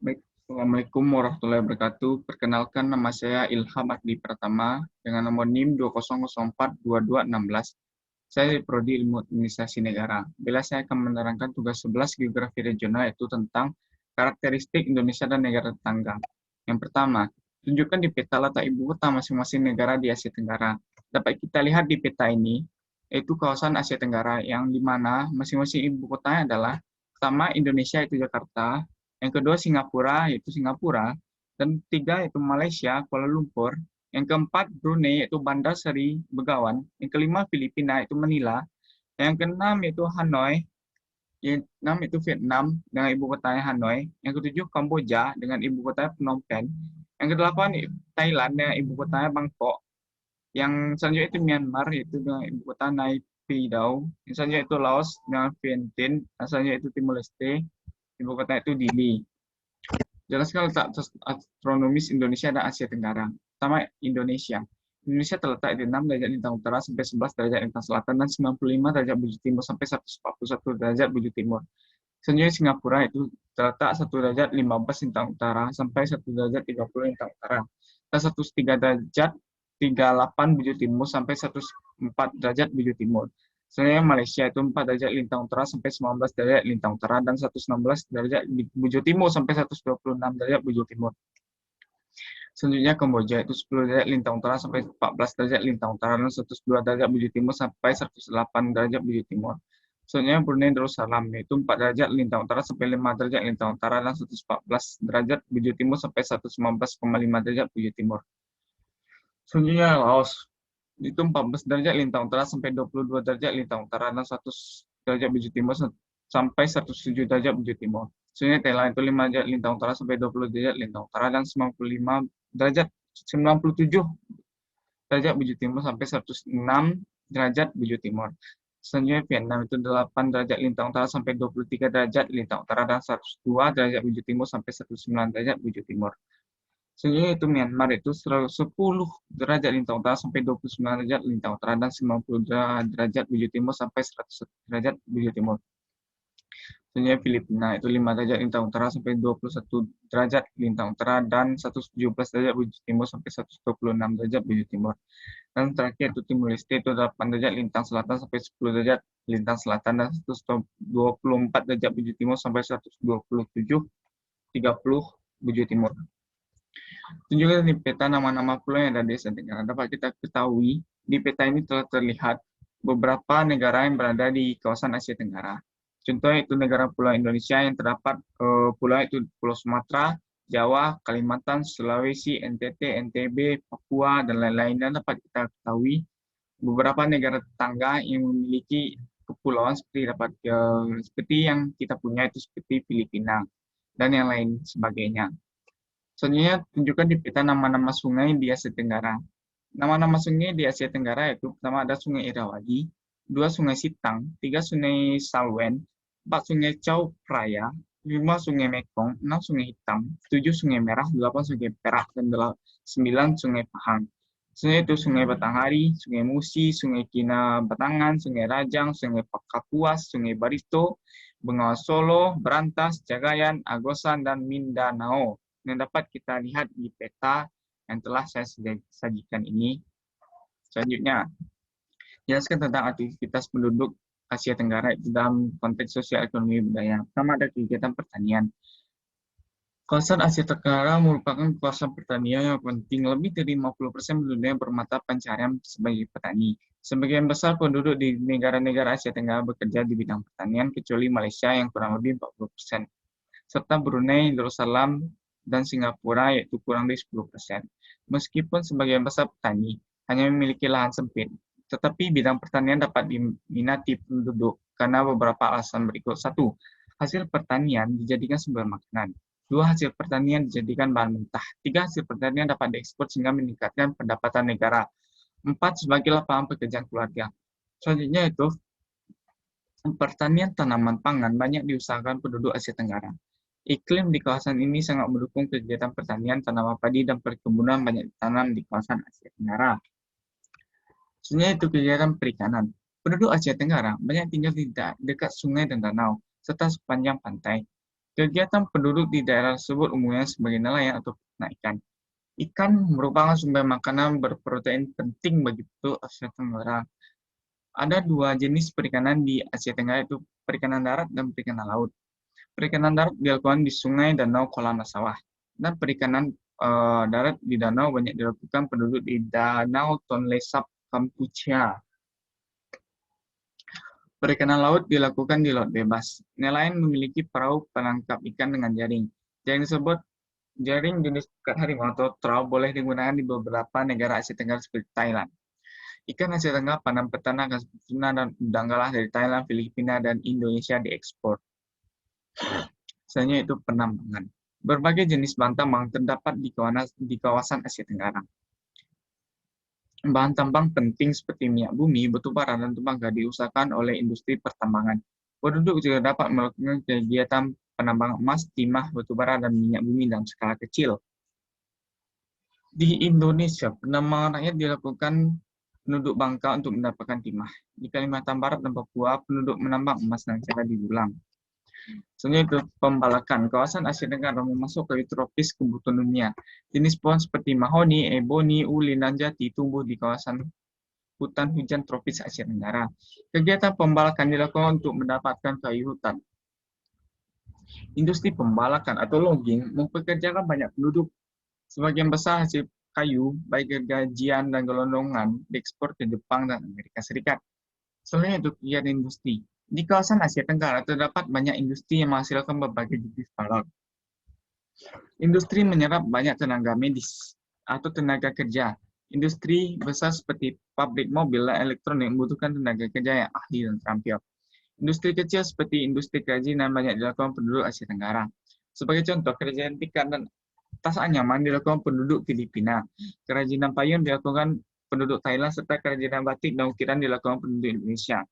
Baik, Assalamualaikum warahmatullahi wabarakatuh. Perkenalkan, nama saya Ilham Adli Pratama dengan nomor NIM 20042216. Saya di Prodi Ilmu Administrasi Negara. Bila saya akan menerangkan tugas 11 geografi regional yaitu tentang karakteristik Indonesia dan negara tetangga. Yang pertama, tunjukkan di peta letak ibu kota masing-masing negara di Asia Tenggara. Dapat kita lihat di peta ini, yaitu kawasan Asia Tenggara yang di mana masing-masing ibu kotanya adalah pertama Indonesia yaitu Jakarta, yang kedua Singapura yaitu Singapura, dan ketiga yaitu Malaysia Kuala Lumpur, yang keempat Brunei yaitu Bandar Seri Begawan, yang kelima Filipina yaitu Manila, yang keenam yaitu Hanoi, yang keenam itu Vietnam dengan ibu kotanya Hanoi, yang ketujuh Kamboja dengan ibu kotanya Phnom Penh, yang kedelapan Thailand dengan ibu kotanya Bangkok, yang selanjutnya itu Myanmar yaitu dengan ibu kota Naypyidaw, yang selanjutnya itu Laos dengan Vientiane, yang selanjutnya itu Timor Leste, ibu kota itu Dili. Jelaskan letak astronomis Indonesia dan Asia Tenggara. Pertama, Indonesia. Indonesia terletak di 6 derajat lintang utara sampai 11 derajat lintang selatan dan 95 derajat bujur timur sampai 141 derajat bujur timur. Selanjutnya Singapura itu terletak 1 derajat 15 lintang utara sampai 1 derajat 30 lintang utara dan 103 derajat 38 bujur timur sampai 104 derajat bujur timur. Selanjutnya Malaysia itu 4 derajat lintang utara sampai 19 derajat lintang utara dan 116 derajat bujur timur sampai 126 derajat bujur timur. Selanjutnya Kamboja itu 10 derajat lintang utara sampai 14 derajat lintang utara dan 102 derajat bujur timur sampai 108 derajat bujur timur. Selanjutnya Brunei Darussalam yaitu 4 derajat lintang utara sampai 5 derajat lintang utara dan 114 derajat bujur timur sampai 119,5 derajat bujur timur. Selanjutnya Laos itu 14 derajat lintang utara sampai 22 derajat lintang utara dan 100 derajat bujur timur sampai 107 derajat bujur timur. Selanjutnya Thailand itu 5 derajat lintang utara sampai 20 derajat lintang utara dan 97 derajat bujur timur sampai 106 derajat bujur timur. Selanjutnya Vietnam itu 8 derajat lintang utara sampai 23 derajat lintang utara dan 102 derajat bujur timur sampai 109 derajat bujur timur. Selanjutnya itu Myanmar itu 10 derajat lintang utara sampai 29 derajat lintang utara dan 90 derajat bujur timur sampai 100 derajat bujur timur. Selanjutnya Filipina itu 5 derajat lintang utara sampai 21 derajat lintang utara dan 117 derajat bujur timur sampai 126 derajat bujur timur. Dan terakhir itu Timor Leste itu 8 derajat lintang selatan sampai 10 derajat lintang selatan dan 124 derajat bujur timur sampai 127 30 bujur timur. Tunjukkan di peta nama-nama pulau yang ada di Asia Tenggara. Dapat kita ketahui, di peta ini telah terlihat beberapa negara yang berada di kawasan Asia Tenggara. Contohnya itu negara Pulau Indonesia yang terdapat pulau itu Pulau Sumatera, Jawa, Kalimantan, Sulawesi, NTT, NTB, Papua, dan lain-lain. Dan dapat kita ketahui beberapa negara tetangga yang memiliki kepulauan seperti yang kita punya itu seperti Filipina dan yang lain sebagainya. Selanjutnya, tunjukkan di peta nama-nama sungai di Asia Tenggara. Nama-nama sungai di Asia Tenggara yaitu pertama ada Sungai Irrawaddy, 2 Sungai Sitang, 3 Sungai Salween, 4 Sungai Chao Phraya, 5 Sungai Mekong, 6 Sungai Hitam, 7 Sungai Merah, 8 Sungai Perak, dan 9 Sungai Pahang. Selanjutnya itu Sungai Batanghari, Sungai Musi, Sungai Kina Batangan, Sungai Rajang, Sungai Kapuas, Sungai Barito, Bengawan Solo, Berantas, Cagayan, Agosan, dan Mindanao. Yang dapat kita lihat di peta yang telah saya sajikan ini. Selanjutnya, jelaskan tentang aktivitas penduduk Asia Tenggara itu dalam konteks sosial ekonomi budaya. Pertama ada kegiatan pertanian. Kawasan Asia Tenggara merupakan kawasan pertanian yang penting. Lebih dari 50% penduduknya bermata pencarian sebagai petani. Sebagian besar penduduk di negara-negara Asia Tenggara bekerja di bidang pertanian, kecuali Malaysia yang kurang lebih 40%. Serta Brunei Darussalam dan Singapura yaitu kurang dari 10%. Meskipun sebagian besar petani hanya memiliki lahan sempit, tetapi bidang pertanian dapat diminati penduduk karena beberapa alasan berikut. 1. Hasil pertanian dijadikan sumber makanan. 2. Hasil pertanian dijadikan bahan mentah. 3. Hasil pertanian dapat diekspor sehingga meningkatkan pendapatan negara. 4. Sebagai lapangan pekerjaan keluarga. Selanjutnya itu pertanian tanaman pangan banyak diusahakan penduduk Asia Tenggara. Iklim di kawasan ini sangat mendukung kegiatan pertanian, tanaman padi, dan perkebunan banyak ditanam di kawasan Asia Tenggara. Selanjutnya itu kegiatan perikanan. Penduduk Asia Tenggara banyak tinggal di dekat sungai dan danau, serta sepanjang pantai. Kegiatan penduduk di daerah tersebut umumnya sebagai nelayan atau peternak ikan. Ikan merupakan sumber makanan berprotein penting bagi penduduk Asia Tenggara. Ada dua jenis perikanan di Asia Tenggara, yaitu perikanan darat dan perikanan laut. Perikanan darat dilakukan di sungai, danau, kolam, dan sawah. Dan perikanan darat di danau banyak dilakukan penduduk di Danau Tonle Sap, Kampuchea. Perikanan laut dilakukan di laut bebas. Nelayan memiliki perahu penangkap ikan dengan jaring. Jaring tersebut jaring jenis ikat harimau atau trout boleh digunakan di beberapa negara Asia Tenggara seperti Thailand. Ikan Asia Tenggara, pandang petana, seperti tuna dan udang galah dari Thailand, Filipina, dan Indonesia diekspor. Selanjutnya itu penambangan. Berbagai jenis bahan tambang terdapat di kawasan Asia Tenggara. Bahan tambang penting seperti minyak bumi, batu bara, dan tembaga diusahakan oleh industri pertambangan. Penduduk juga dapat melakukan kegiatan penambangan emas, timah, batu bara, dan minyak bumi dalam skala kecil. Di Indonesia, penambangan rakyat dilakukan penduduk Bangka untuk mendapatkan timah. Di Kalimantan Barat dan Papua, penduduk menambang emas dengan cara didulang. Selanjutnya itu pembalakan. Kawasan Asia Tenggara memasuk kayu tropis kebutuhan dunia. Jenis pohon seperti mahoni, eboni, ulin, dan jati tumbuh di kawasan hutan hujan tropis Asia Tenggara. Kegiatan pembalakan dilakukan untuk mendapatkan kayu hutan. Industri pembalakan atau logging mempekerjakan banyak penduduk. Sebagian besar hasil kayu, baik gergajian dan gelondongan, diekspor ke Jepang dan Amerika Serikat. Selanjutnya itu kegiatan industri. Di kawasan Asia Tenggara terdapat banyak industri yang menghasilkan berbagai jenis produk. Industri menyerap banyak tenaga medis atau tenaga kerja. Industri besar seperti pabrik mobil dan elektronik membutuhkan tenaga kerja yang ahli dan terampil. Industri kecil seperti industri kerajinan banyak dilakukan penduduk Asia Tenggara. Sebagai contoh, kerajinan tikar dan tas anyaman dilakukan penduduk Filipina. Kerajinan payung dilakukan penduduk Thailand, serta kerajinan batik dan ukiran dilakukan penduduk Indonesia.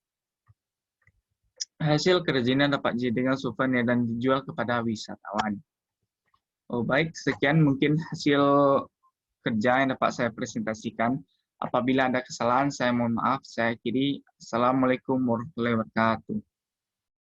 Hasil kerajinan dapat dijadikan souvenir dan dijual kepada wisatawan. Oh, baik, sekian mungkin hasil kerja yang dapat saya presentasikan. Apabila ada kesalahan, saya mohon maaf. Saya akhiri. Assalamualaikum warahmatullahi wabarakatuh.